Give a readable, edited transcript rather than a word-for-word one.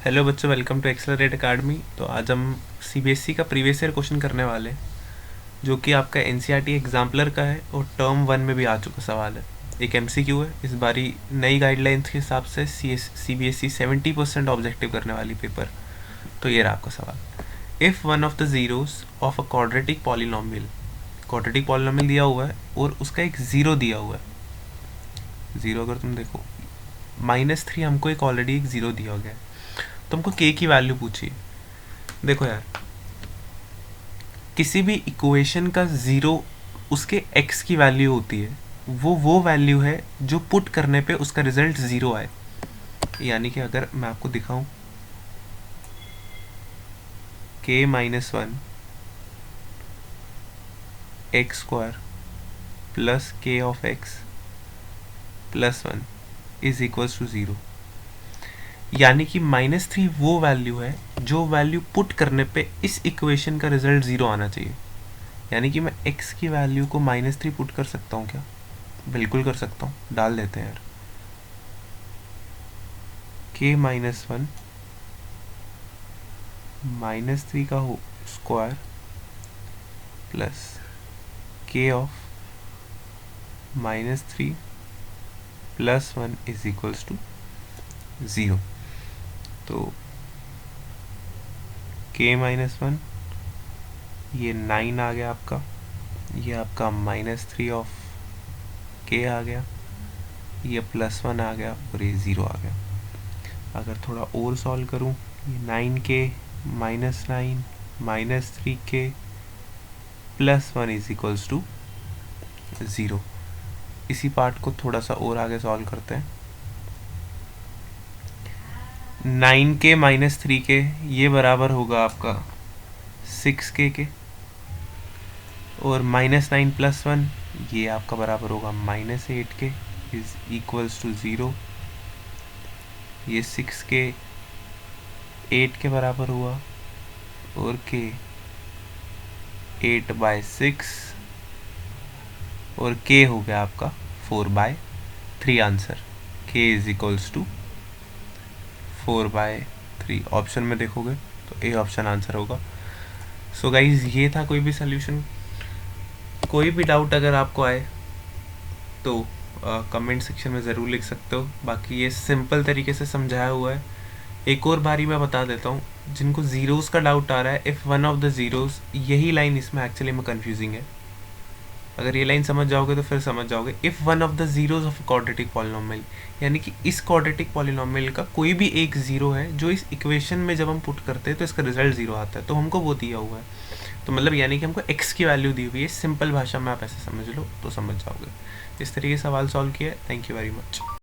Hello बच्चों, welcome to accelerate academy. तो आज हम सीबीएसई का प्रीवियस ईयर क्वेश्चन करने वाले हैं, जो कि आपका एनसीईआरटी एग्जाम्पलर का है और टर्म 1 में भी आ चुका सवाल है। एक एमसीक्यू है। इस बारी नई गाइडलाइंस के हिसाब से सीबीएसई 70% ऑब्जेक्टिव करने वाली पेपर। तो ये रहा आपका सवाल। If one of the zeros of a quadratic polynomial, quadratic polynomial दिया हुआ है और उसका एक ज़ीरो दिया हुआ है। ज़ीरो अगर तुम देखो, -3 हमको एक ऑलरेडी एक ज़ीरो दिया गया है, तो हमको के की वैल्यू पूछिए। देखो यार, किसी भी इक्वेशन का ज़ीरो उसके एक्स की वैल्यू होती है, वो वैल्यू है जो पुट करने पे उसका रिजल्ट ज़ीरो आए। यानी कि अगर मैं आपको दिखाऊं, k -1 x square plus k of x plus 1 is equals to zero. यानी कि -3 वो वैल्यू है जो वैल्यू पुट करने पे इस इक्वेशन का रिजल्ट ज़ीरो आना चाहिए। यानी कि मैं x की वैल्यू को -3 पुट कर सकता हूँ क्या? बिल्कुल कर सकता हूँ। डाल देते हैं यार, k -1 -3 का हो square plus k of -3 plus 1 is equals to zero. तो k -1 ये 9 आ गया आपका, ये आपका -3 ऑफ k आ गया, ये +1 आ गया और ये ज़ीरो आ गया। अगर थोड़ा और सॉल्व करूँ, ये 9k -9 -3k plus 1 is equals to zero. इसी पार्ट को थोड़ा सा और आगे सॉल्व करते हैं। 9k -3k ये बराबर होगा आपका 6k के, और -9 प्लस 1 ये आपका बराबर होगा -8k is equals to zero. ये 6k 8 के बराबर हुआ और k 8/6 और k हो गया आपका 4/3 answer. k is equals to 4/3। Option में देखोगे तो ए ऑप्शन आंसर होगा। सो गाइज, ये था कोई भी सोल्यूशन। कोई भी डाउट अगर आपको आए तो कमेंट सेक्शन में ज़रूर लिख सकते हो। बाकी ये सिंपल तरीके से समझाया हुआ है। एक और बारी मैं बता देता हूँ, जिनको ज़ीरोज़ का डाउट आ रहा है, if one of the zeros, यही लाइन इसमें एक्चुअली में कन्फ्यूजिंग है। अगर ये लाइन समझ जाओगे तो फिर समझ जाओगे। If one of the zeros of quadratic polynomial, यानी कि इस क्वाड्रेटिक पॉलिनोमियल का कोई भी एक ज़ीरो है जो इस इक्वेशन में जब हम पुट करते हैं तो इसका रिजल्ट ज़ीरो आता है, तो हमको वो दिया हुआ है। तो मतलब यानी कि हमको x की वैल्यू दी हुई है। सिंपल भाषा में आप ऐसे समझ लो तो समझ जाओगे। इस तरीके से सवाल सॉल्व किया है। Thank you very much.